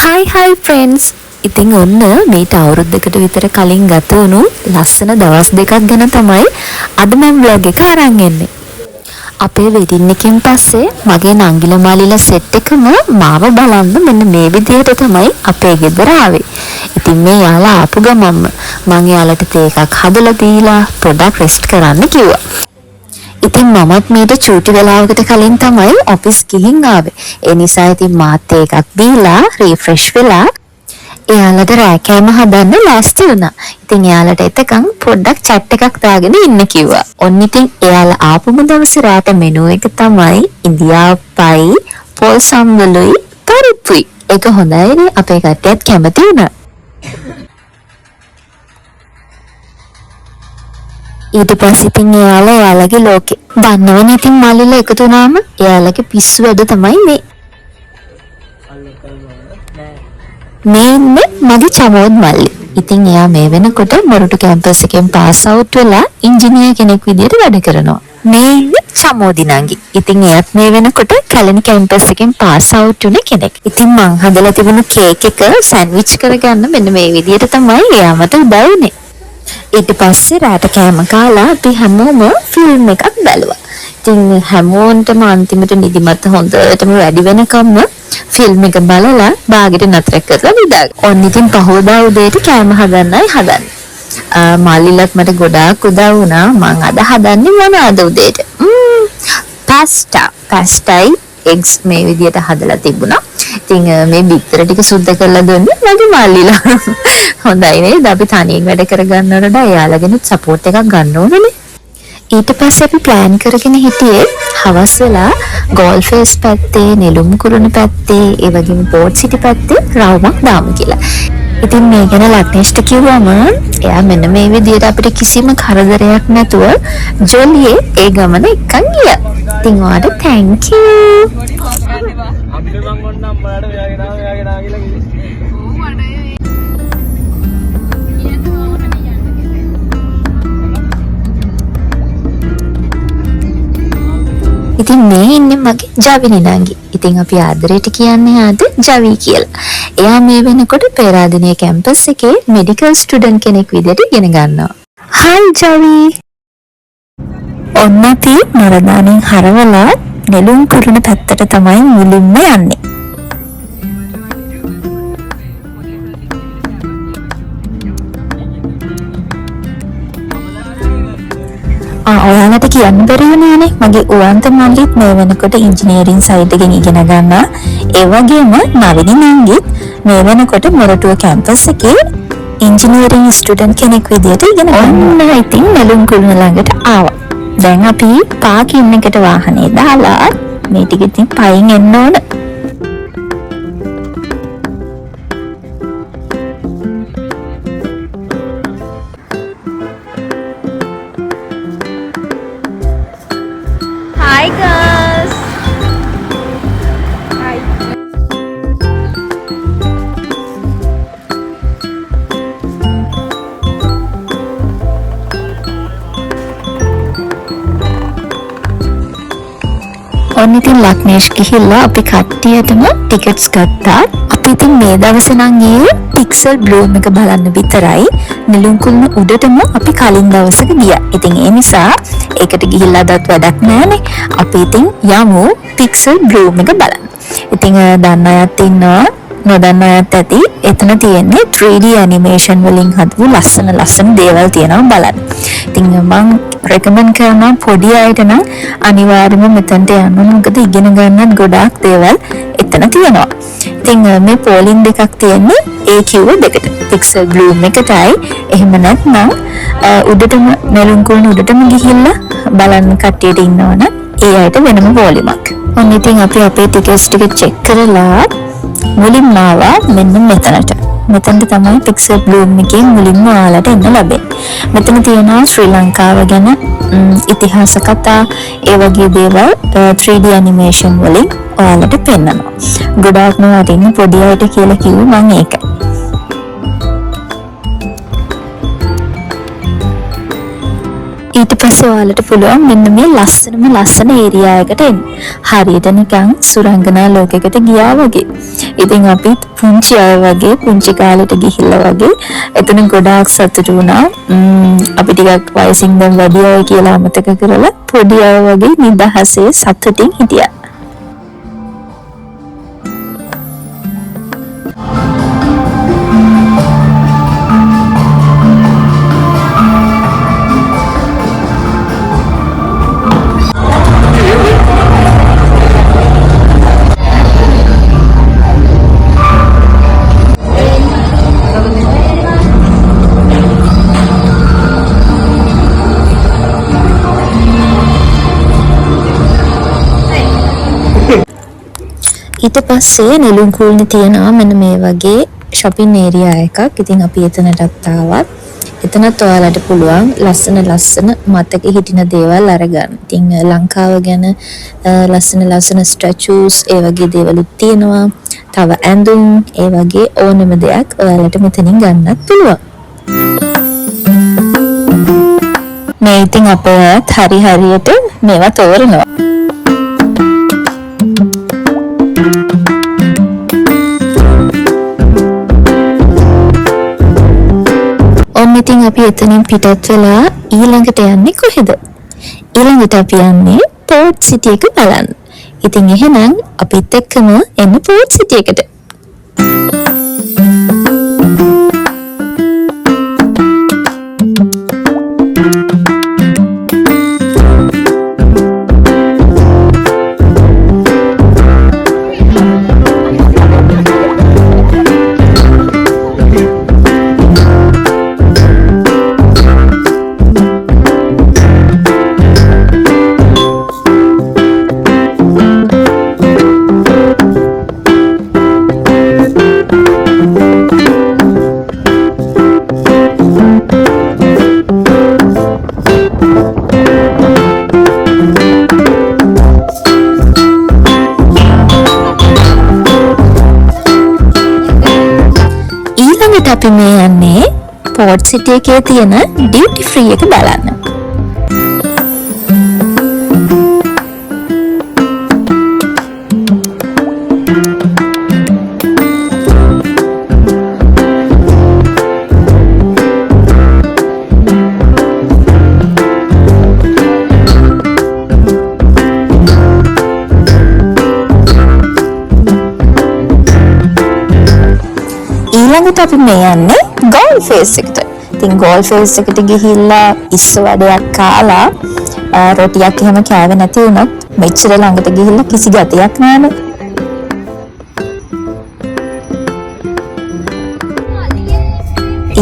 හයි friends. ඉතින් ඔන්න මේට අවුරුද්දකට විතර කලින් ගත වුණු ලස්සන දවස් දෙකක් ගැන තමයි අද මම vlog එක අරන් එන්නේ. අපේ වෙඩින් එකෙන් පස්සේ මගේ නංගිලා මාලිලා සෙට් එකම මාව බලන්න මෙන්න මේ විදිහට තමයි අපේ ගෙදර ආවේ. ඉතින් මේ යාලා ආපු ගමන්ම මම යාලට තේ එකක් හදලා දීලා පොඩක් රෙස්ට් කරන්න කිව්වා. ඉතින් මමත් මේට චූටි වෙලාවකට කලින් තමයි ඔෆිස් ගිහින් ආවේ. ඒ නිසා ඉතින් මාත් එකක් බීලා රිෆ්‍රෙෂ් වෙලා එයාලට රෑ කෑම හදන්න ලෑස්ති වුණා. ඉතින් එයාලට එතකන් පොඩ්ඩක් චැට් එකක් දාගෙන ඉන්න කිව්වා. ඔන්න ඉතින් එයාලා ආපුම දවසේ රාට මෙනු එක තමයි ඉන්දියාව පයි, පොල් සම්වලුයි, පරිප්පුයි. ඒක හොඳයිනේ, අපේ කට්ටියත් කැමති වුණා. ඊට පස්සේ ඉතින් එයාලගේ ලෝකේ දන්නවනේ. ඉතින් මාලිලා එකතු වුණාම එයාලගේ පිස්සු වැඩ තමයි මේ. මේ ඉන්නේ මගේ චමෝද් මල්ලි. ඉතින් එයා මේ වෙනකොට මොරටු කැම්පස් එකෙන් පාස් අවුට් වෙලා ඉංජිනේර් කෙනෙක් විදියට වැඩ කරනවා. මේ ඉන්නේ චමෝදි නංගි. ඉතින් එයාත් මේ වෙනකොට කැලණි කැම්පස් එකෙන් පාස් අවුට් වුණ කෙනෙක්. ඉතින් මං හදලා තිබුණු කේක් එක සෑන්ඩ්විච් කරගන්න මෙන්න මේ විදියට තමයි එයා මට උදව් වුණේ. ඊට පස්සේ රාට කෑම කාලා අපි හැමෝම ෆිල්ම් එකක් බැලුවා. ඉතින් හැමෝන්ටම අන්තිමට නිදිමත හොඳටම වැඩි වෙනකම්ම ෆිල්ම් එක බලලා බාගෙට නතර කරලා නිදාගන්න. ඔන්න ඉතින් පහවදා උදේට කෑම හදන්නයි හදන්නේ. මාලිලත් මට ගොඩාක් උදව් වුණා. මං අද හදන්නේ මොනවාද උදේට? පාස්ටායි එග්ස් මේ විදියට හදලා තිබුණා. ඉතින් මේ බිත්තර ටික සුද්ධ කරලා දුන්නේ මගේ මාලිලා. හොඳයි නේද? අපි තනියෙන් වැඩ කරගන්නවට වඩා එයාලගෙන සපෝට් එකක් ගන්න ඕනනේ. ඊට පස්සේ අපි ප්ලෑන් කරගෙන හිටියේ හවස් වෙලා ගෝල් ෆේස් පැත්තේ, නෙළුම් කුරුණ පැත්තේ, ඒ වගේම පෝට් සිටි පැත්තේ රවුමක් දාමු කියලා. ඉතින් මේ ගැන ලක්නේෂ්ට කිව්වම එයා මෙන්න මේ විදියට අපිට කිසිම කරදරයක් නැතුව ජොලියේ ඒ ගමන එක්කන් ගියා. ඉතින් ඔයාලට thank you. ඉතින් මේ ඉන්නේ මගේ ජවිනි නංගි. ඉතින් අපි ආදරයට කියන්නේ ආද ජවි කියලා. එයා මේ වෙනකොට පේරාදෙණිය කැම්පස් එකේ මෙඩිකල් ස්ටුඩන්ට් කෙනෙක් විදිහට ඉගෙන ගන්නවා. හයි ජවි. ඔන්න අපි නරදානෙන් හරවලා නෙළුම් කුරුණ පැත්තට තමයි මුලින්ම යන්නේ. ඔයාලට කියන්න බැරි වුණානේ මගේ උවන්ත මල්ලිත් මේ වෙනකොට ඉංජිනේරින් සයිඩ් එකෙන් ඉගෙන ගන්නවා. ඒ වගේම නවිනි නංගිත් මේ වෙනකොට මොරටුව කැම්පස් එකේ ඉංජිනේරින් ස්ටුඩන්ට් කෙනෙක් විදියට ඉගෙන ගන්නවා. ඔන්න ඉතින් නෙළුම් කුරුණ ළඟට ආවා. දැන් අපි පාකින් එකට වාහනේ දාලා මේ ටික ඉතින් පයින් එන්න ඕන. Hi girls. Hi. ඔන්න ඉතින් ලක්නේෂ් ගිහිල්ලා අපි කට්ටියටම ටිකට්ස් ගත්තා. අපි ඉතින් මේ දවසේ නම් ගියේ පික්සල් බ්ලූම් එක බලන්න විතරයි. නෙළුම් කුරුණ උඩටම අපි කලින් දවසක ගියා. ඉතින් ඒ නිසා ඒකට ගිහිල්ලා අදත් වැඩක් නැහැනේ. අපි ඉතින් යමු පික්සල් බ්ලූම් එක බලන්න. ඉතින් දන්න අයත් ඉන්නවා, නොදන්න අයත් ඇති. එතන තියෙන්නේ 3D ඇනිමේෂන් වලින් හදපු ලස්සන දේවල් තියෙනවා බලන්න. ඉතින් මම රෙකමන්ඩ් කරනවා පොඩි අයට නම් අනිවාර්යයෙන්ම මෙතනට යන්න. මොකද ඉගෙන ගන්නත් ගොඩාක් දේවල් එතන තියෙනවා. ඉතින් මේ පෝලින් දෙකක් තියෙන්නේ ඒ කිව්ව දෙකට. පික්සල් බ්ලූම් එකටයි. එහෙම නැත්නම් උඩටම නෙළුම් කුරුණ උඩටම ගිහිල්ලා බලන්න කට්ටියට ඉන්නවනම් ඒ අයට වෙනම වොලියුමක්. ඔන්න ඉතින් අපි අපේ ටිකට්ස් ටික චෙක් කරලා මුලින්ම ආවා මෙන්න මෙතනට. මෙතනට තමයි පික්සල් බ්ලූම් එකේ මුලින්ම ඔයාලට එන්න ලැබෙන්නේ. මෙතන තියෙනවා ශ්‍රී ලංකාව ගැන ඉතිහාස කතා, ඒ වගේ දේවල් 3D ඇනිමේෂන් වලින් ඔයාලට පෙන්නනවා. ගොඩාක්ම වටින්නේ පොඩි අයට කියලා කිව්වේ මම ඒකයි. ඊට පස්සේ ඔයාලට පුළුවන් මෙන්න මේ ලස්සන ඒරියා එකට එන්න. හරියට නිකන් සුරංගනා ලෝකයකට ගියා වගේ. ඉතින් අපිත් පුංචි අය වගේ පුංචි කාලෙට ගිහිල්ලා වගේ එතන ගොඩාක් සතුටු වුණා. අපි ටිකක් වයසින් දැන් වැඩි අය කියලා අමතක කරලා පොඩි අය වගේ නිදහසේ සතුටින් හිටියා. ඊට පස්සේ නෙළුම්කුල්නේ තියෙනවා මෙන්න මේ වගේ shopping area එකක්. ඉතින් අපි එතනටත් ආවා. එතනත් ඔයාලට පුළුවන් ලස්සන මතක හිටින දේවල් අරගන්න. ඉතින් ලංකාව ගැන ලස්සන statues ඒ වගේ දේවලුත් තියෙනවා. තව ඇඳුම් ඒ වගේ ඕනම දෙයක් ඔයාලට මෙතනින් ගන්නත් පුළුවන්. මේ ඉතින් අපේත් හරියට මේවා තෝරනවා. ඉතින් අපි එතනින් පිටත් වෙලා ඊළඟට යන්නේ කොහෙද? ඊළඟට අපි යන්නේ පෝර්ට් සිටි එක බලන්න. ඉතින් එහෙනම් අපිත් එක්කම එන්න පෝර්ට් සිටි එකට. අපි මේ යන්නේ පෝර්ට් සිටි එකේ තියෙන ඩියුටි ෆ්‍රී එක බලන්න. ඊළඟට අපි මේ යන්නේ ගෝල් ෆේස් එකට. ඉතින් ගෝල් ෆේස් එකට ගිහිල්ලා ඉස්ස වඩයක් කාලා රොටියක් එහෙම කෑවේ නැති වුණොත් මෙච්චර ළඟට ගිහිල්ලා කිසි ගතියක් නෑනේ.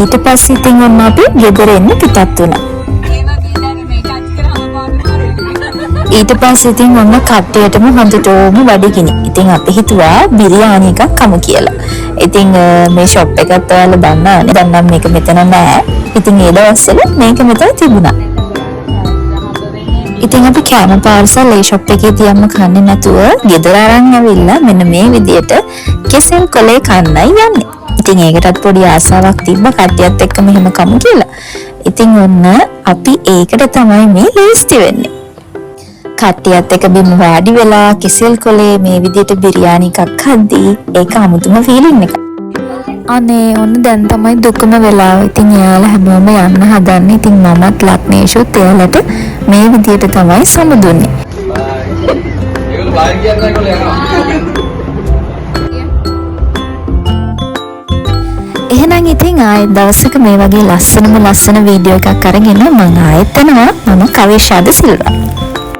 ඊට පස්සේ ඉතින් ඔන්න අපි ගෙදර එන්න පිටත් වුණා. ඊට පස්සේ ඉතින් ඔන්න කට්ටියටම හොඳටම බඩගිනි. ඉතින් අපි හිතුවා බිරියානි එකක් කමු කියලා. ඉතින් මේ ෂොප් එකත් ඔයාලා දන්නවනේ. දැන් නම් මේක මෙතන නෑ. ඉතින් ඒ දවස්වල මේක මෙතන තිබුණා. ඉතින් අපි කෑම පාර්සල් ඒ ෂොප් එකේ තියම්ම කන්නේ නැතුව ගෙදර අරන් ඇවිල්ලා මෙන්න මේ විදියට කෙසෙල් කොලේ කන්නයි යන්නේ. ඉතින් ඒකටත් පොඩි ආසාවක් තිබ්බ කට්ටියත් එක්ක මෙහෙම කමු කියලා. ඉතින් ඔන්න අපි ඒකට තමයි මේ ලීස්ටි වෙන්නේ. කට්ටියත් එක බිම වාඩි වෙලා කෙසෙල් කොලේ මේ විදියට බිරියානි එකක් හද්දී ඒක අමුතුම ෆීලිං එකක්. අනේ ඔන්න දැන් තමයි දුකම වෙලාව. ඉතින් එයාලා හැමෝම යන්න හදන්නේ. ඉතින් මමත් ලක්නේෂුත් එයාලට මේ විදියට තමයි සමුදුන්නේ. එහෙනම් ඉතින් ආයෙත් දවසක මේ වගේ ලස්සන වීඩියෝ එකක් අරගෙන මම ආයෙත් එනවා. මම කවිෂාද සිල්වා.